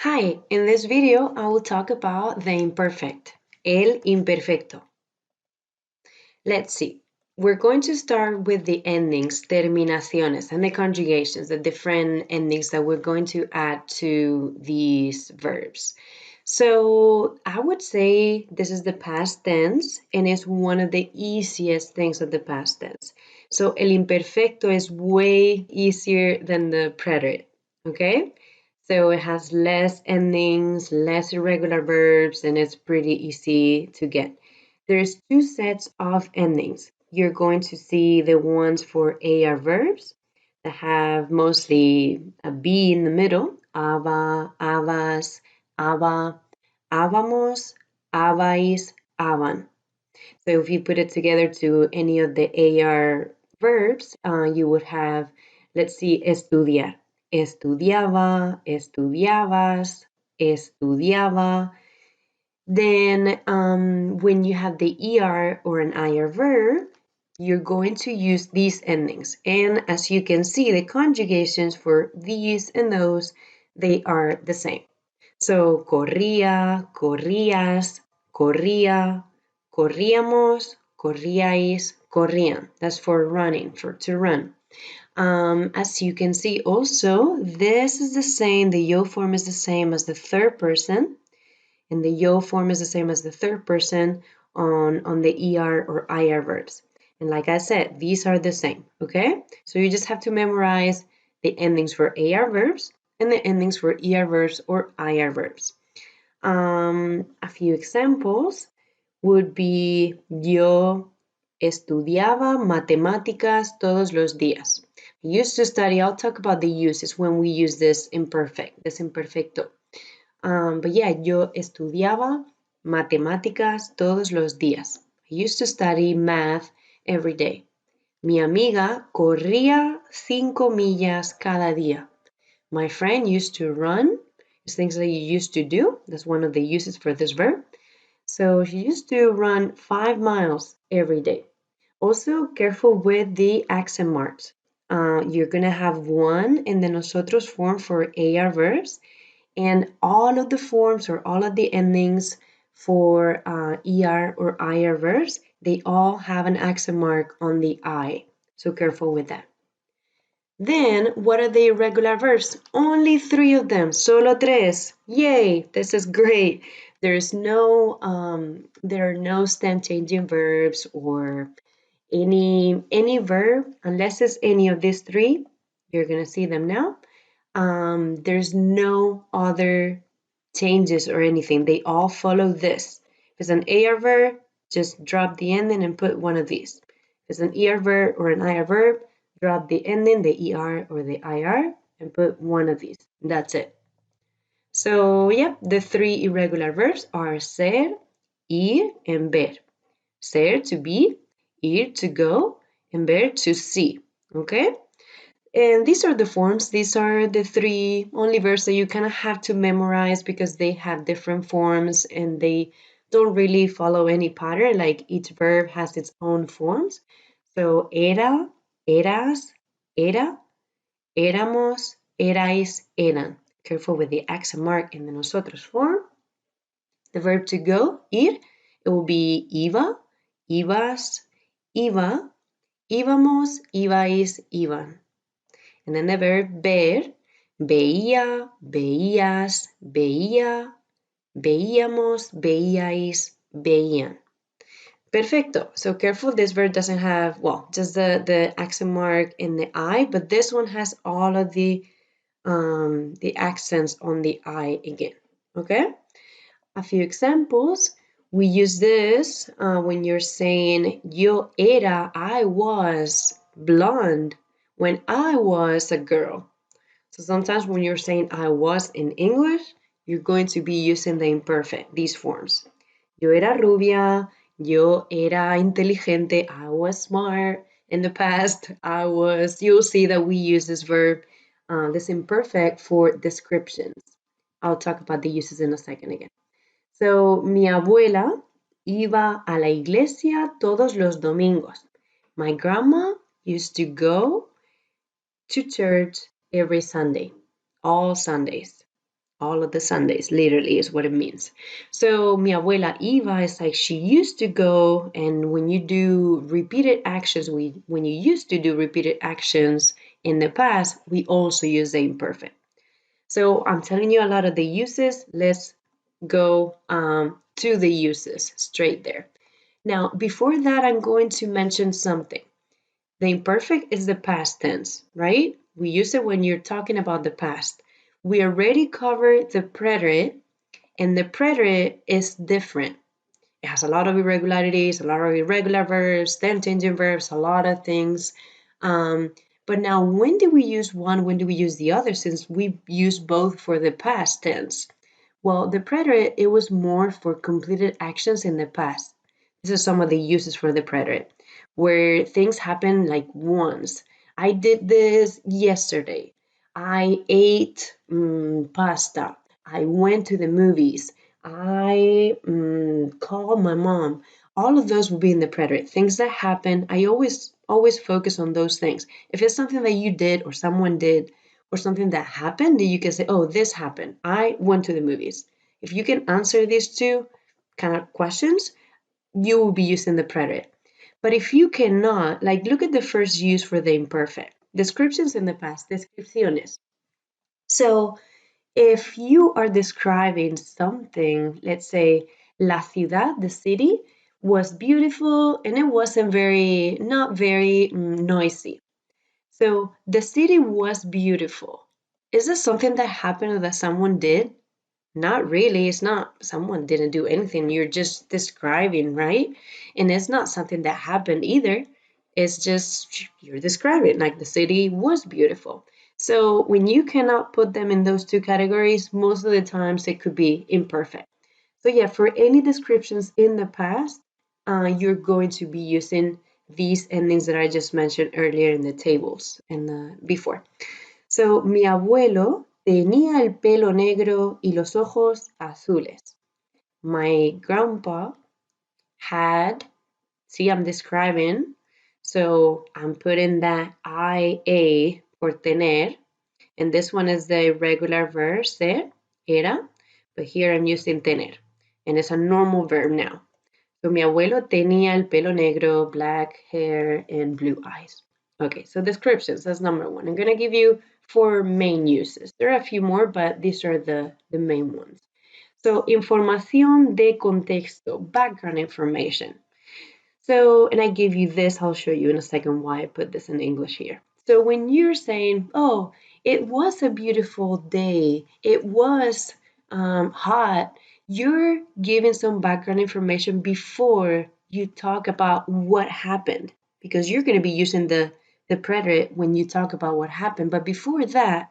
Hi, in this video I will talk about the imperfect, el imperfecto. Let's see. We're going to start with the endings, terminaciones, and the conjugations, the different endings that we're going to add to these verbs. So I would say this is the past tense, and it's one of the easiest things of the past tense. So el imperfecto is way easier than the preterite, okay? So it has less endings, less irregular verbs, and it's pretty easy to get. There's two sets of endings. You're going to see the ones for AR verbs that have mostly a B in the middle, aba, abas, aba, ábamos, abais, aban. So if you put it together to any of the AR verbs, you would have, let's see, estudiar. Estudiaba, estudiabas, estudiaba. Then when you have the ER or an IR verb, you're going to use these endings. And as you can see, the conjugations for these and those, they are the same. So corría, corrías, corría, corríamos, corríais, corrían. That's for running, for to run. As you can see also, this is the same, the yo form is the same as the third person, and the yo form is the same as the third person on the ER or IR verbs. And like I said, these are the same, okay? So you just have to memorize the endings for AR verbs and the endings for ER verbs or IR verbs. A few examples would be yo estudiaba matemáticas todos los días. I used to study, I'll talk about the uses when we use this imperfect, this imperfecto. But yeah, yo estudiaba matemáticas todos los días. I used to study math every day. Mi amiga corría 5 millas cada día. My friend used to run. It's things that you used to do. That's one of the uses for this verb. So she used to run 5 miles every day. Also, careful with the accent marks. You're going to have one in the nosotros form for AR verbs, and all of the forms or all of the endings for ER or IR verbs, they all have an accent mark on the I. So careful with that. Then, what are the irregular verbs? Only 3 of them, solo tres. Yay, this is great. There are no stem changing verbs or any verb, unless it's any of these 3. You're gonna see them now. There's no other changes or anything. They all follow this. If it's an AR verb, just drop the ending and put one of these. If it's an ER verb or an IR verb, drop the ending, the ER or the IR, and put one of these. That's it. So, yeah, the 3 irregular verbs are ser, ir, and ver. Ser, to be, ir, to go, and ver, to see. Okay? And these are the forms. These are the 3 only verbs that you kind of have to memorize because they have different forms and they don't really follow any pattern. Like each verb has its own forms. So era, eras, era, éramos, erais, eran. Careful with the accent mark in the nosotros form. The verb to go, ir, it will be iba, ibas, iba, íbamos, ibais, iban. And then the verb ver, veía, veías, veía, veíamos, veíais, veían. Perfecto. So careful, this verb doesn't have, well, just the accent mark in the I, but this one has all of the accents on the I again, okay? A few examples. We use this when you're saying, yo era, I was blonde when I was a girl. So sometimes when you're saying I was in English, you're going to be using the imperfect, these forms. Yo era rubia, yo era inteligente, I was smart. In the past, you'll see that we use this verb, this imperfect for descriptions. I'll talk about the uses in a second again. So, mi abuela iba a la iglesia todos los domingos. My grandma used to go to church every Sunday, all Sundays. all of the Sundays, literally is what it means. So mi abuela iba is like she used to go, and when you do repeated actions, when you used to do repeated actions in the past, we also use the imperfect. So I'm telling you a lot of the uses. Let's go to the uses straight there. Now, before that, I'm going to mention something. The imperfect is the past tense, right? We use it when you're talking about the past. We already covered the preterite, and the preterite is different. It has a lot of irregularities, a lot of irregular verbs, then changing verbs, a lot of things. Um, but now, when do we use one? When do we use the other? Since we use both for the past tense. Well, the preterite, it was more for completed actions in the past. This is some of the uses for the preterite, where things happen like once. I did this yesterday. I ate pasta. I went to the movies. I called my mom. All of those will be in the preterite. Things that happen. I always focus on those things. If it's something that you did or someone did, or something that happened, that you can say, oh, this happened. I went to the movies. If you can answer these two kind of questions, you will be using the preterite. But if you cannot, like look at the first use for the imperfect. Descriptions in the past, descripciones. So if you are describing something, let's say la ciudad, the city, was beautiful and it wasn't not very noisy. So the city was beautiful. Is this something that happened or that someone did? Not really. It's not someone didn't do anything. You're just describing, right? And it's not something that happened either. It's just you're describing like the city was beautiful. So when you cannot put them in those two categories, most of the times it could be imperfect. So yeah, for any descriptions in the past, you're going to be using these endings that I just mentioned earlier in the tables and before. So, mi abuelo tenía el pelo negro y los ojos azules. My grandpa had, see, I'm describing, so I'm putting that IA for tener, and this one is the regular verb, ser, era, but here I'm using tener, and it's a normal verb now. So mi abuelo tenía el pelo negro, black hair, and blue eyes. Okay, so descriptions, that's number one. I'm going to give you four main uses. There are a few more, but these are the main ones. So, información de contexto, background information. So, and I gave you this, I'll show you in a second why I put this in English here. So when you're saying, oh, it was a beautiful day, it was hot, you're giving some background information before you talk about what happened, because you're going to be using the preterite when you talk about what happened. But before that,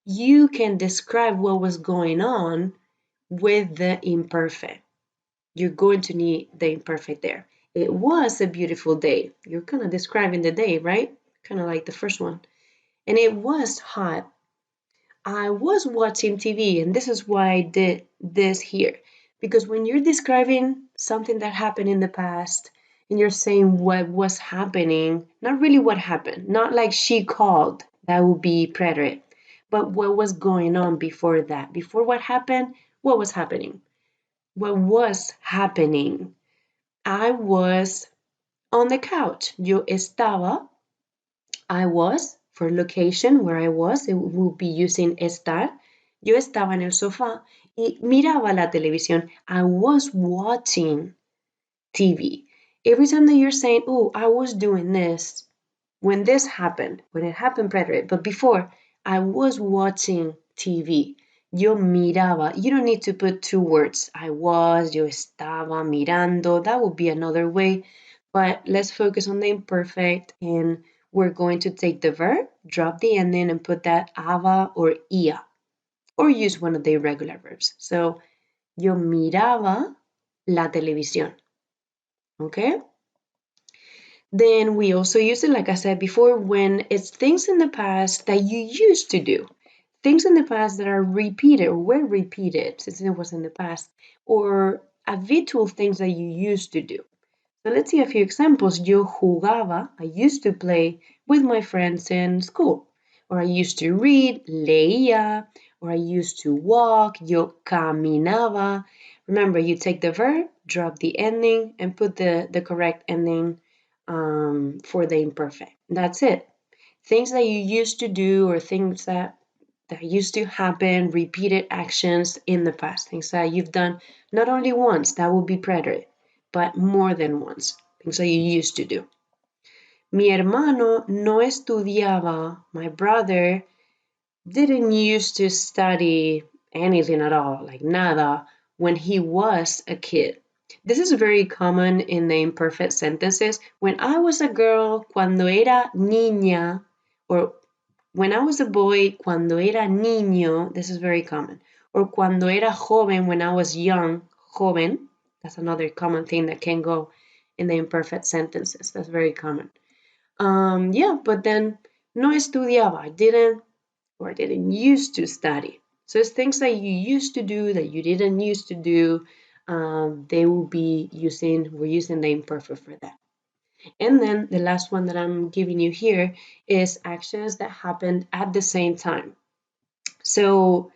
you can describe what was going on with the imperfect. You're going to need the imperfect there. It was a beautiful day. You're kind of describing the day, right? Kind of like the first one. And it was hot. I was watching TV, and this is why I did this here. Because when you're describing something that happened in the past, and you're saying what was happening, not really what happened, not like she called, that would be preterite, but what was going on before that. Before what happened, what was happening? What was happening? I was on the couch. Yo estaba. I was for location where I was. It will be using estar. Yo estaba en el sofá y miraba la televisión. I was watching TV. Every time that you're saying, oh, I was doing this, when this happened, when it happened, preterite, but before, I was watching TV. Yo miraba. You don't need to put two words. I was, yo estaba mirando. That would be another way. But let's focus on the imperfect, and we're going to take the verb, drop the ending, and put that aba or ia, or use one of the irregular verbs. So, yo miraba la televisión. Okay? Then we also use it, like I said before, when it's things in the past that you used to do. Things in the past that are repeated or were repeated since it was in the past, or habitual things that you used to do. So let's see a few examples. Yo jugaba, I used to play with my friends in school. or I used to read, leía, or I used to walk, yo caminaba. Remember, you take the verb, drop the ending, and put the correct ending for the imperfect. That's it. Things that you used to do or things that used to happen, repeated actions in the past, things that you've done not only once, that would be preterite, but more than once, things that you used to do. Mi hermano no estudiaba, my brother didn't used to study anything at all, like nada, when he was a kid. This is very common in the imperfect sentences. When I was a girl, cuando era niña, or when I was a boy, cuando era niño, this is very common. Or cuando era joven, when I was young, joven, that's another common thing that can go in the imperfect sentences. That's very common. Yeah, but then no estudiaba. I didn't used to study. So it's things that you used to do that you didn't used to do. They will be we're using the imperfect for that. And then the last one that I'm giving you here is actions that happened at the same time. So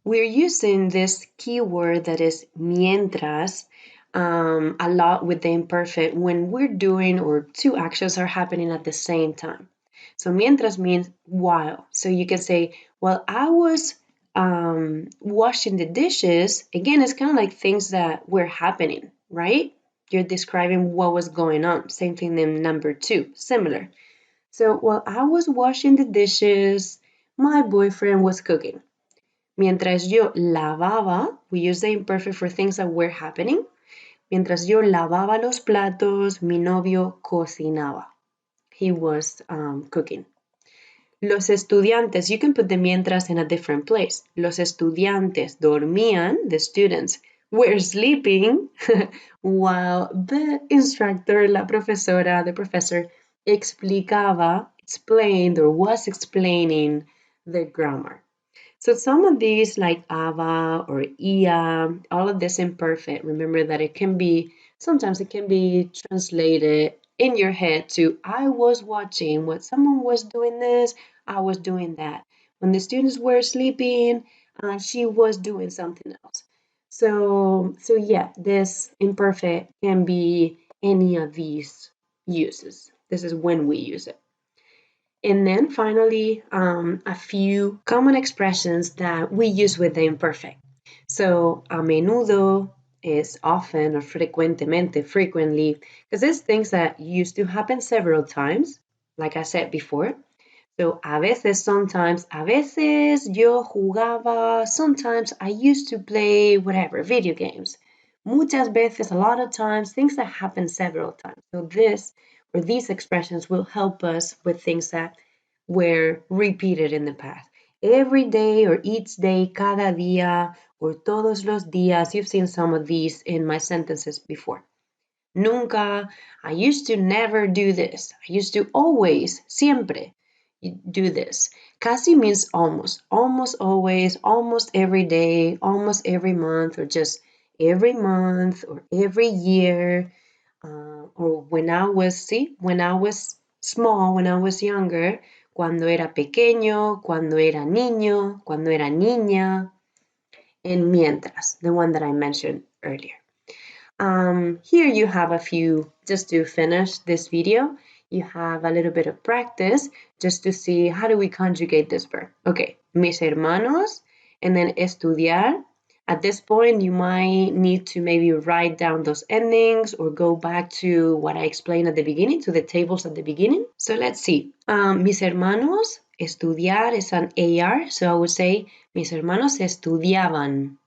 we're using this keyword that is mientras a lot with the imperfect when we're doing or two actions are happening at the same time. So mientras means while. So you can say, well, I was washing the dishes. Again, it's kind of like things that were happening, right? You're describing what was going on. Same thing in number 2, similar. So while I was washing the dishes, my boyfriend was cooking. Mientras yo lavaba, we use the imperfect for things that were happening. Mientras yo lavaba los platos, mi novio cocinaba. He was cooking. Los estudiantes, you can put the mientras in a different place. Los estudiantes dormían, the students were sleeping, while the instructor, la profesora, the professor, explained, or was explaining the grammar. So some of these like ava or ia, all of this imperfect, remember that sometimes it can be translated in your head to I was watching what someone was doing this, I was doing that. When the students were sleeping, she was doing something else. So yeah, this imperfect can be any of these uses. This is when we use it. And then finally, a few common expressions that we use with the imperfect. So, a menudo is often or frecuentemente, frequently, because it's things that used to happen several times, like I said before. So, a veces, sometimes, a veces yo jugaba, sometimes I used to play whatever, video games. Muchas veces, a lot of times, things that happen several times. So, these expressions will help us with things that were repeated in the past. Every day or each day, cada día, or todos los días. You've seen some of these in my sentences before. Nunca, I used to never do this. I used to always, siempre do this. Casi means almost, almost always, almost every day, almost every month, or just every month or every year. Or when I was small, when I was younger, cuando era pequeño, cuando era niño, cuando era niña, and mientras, the one that I mentioned earlier. Here you have a few, just to finish this video, you have a little bit of practice just to see how do we conjugate this verb. Okay, mis hermanos, and then estudiar. At this point, you might need to maybe write down those endings or go back to what I explained at the beginning, to the tables at the beginning. So let's see. Mis hermanos, estudiar is an AR, so I would say mis hermanos estudiaban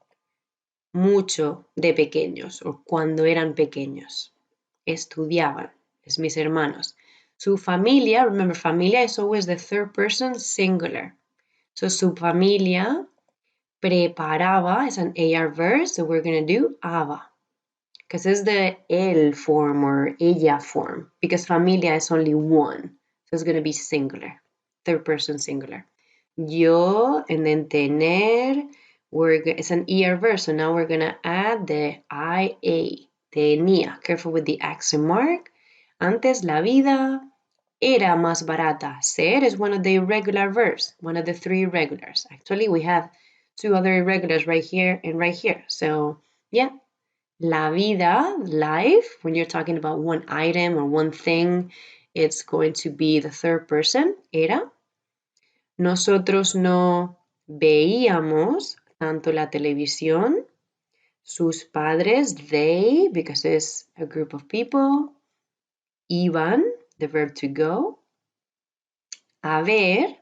mucho de pequeños o cuando eran pequeños. Estudiaban, es mis hermanos. Su familia, remember, familia is always the third person singular. So su familia preparaba is an AR verb, so we're going to do aba. Because it's the él form or ella form, because familia is only one. So it's going to be singular, third person singular. Yo, and then tener, it's an ER verb, so now we're going to add the IA, tenía. Careful with the accent mark. Antes la vida, Era más barata. Ser is one of the irregular verbs, one of the three irregulars. Actually, we have two other irregulars right here and right here. So, yeah. La vida, life, when you're talking about one item or one thing, it's going to be the third person, era. Nosotros no veíamos tanto la televisión. Sus padres, they, because it's a group of people. Iban, the verb to go. Haber,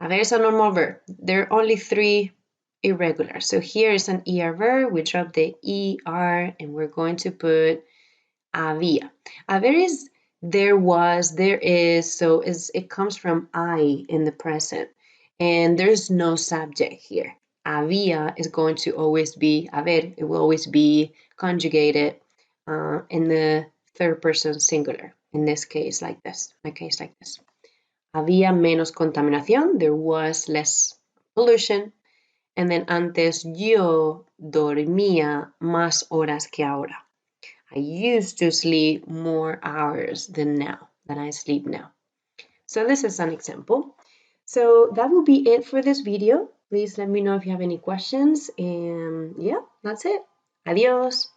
haber is a normal verb. There are only three irregulars. So here is an ER verb. We drop the ER and we're going to put había. Haber is there was, there is, so it comes from I in the present. And there's no subject here. Había is going to always be haber. It will always be conjugated in the third person singular. In this case, like this. In a case like this. Había menos contaminación. There was less pollution. And then antes yo dormía más horas que ahora. I used to sleep more hours than I sleep now. So this is an example. So that will be it for this video. Please let me know if you have any questions. And yeah, that's it. Adios.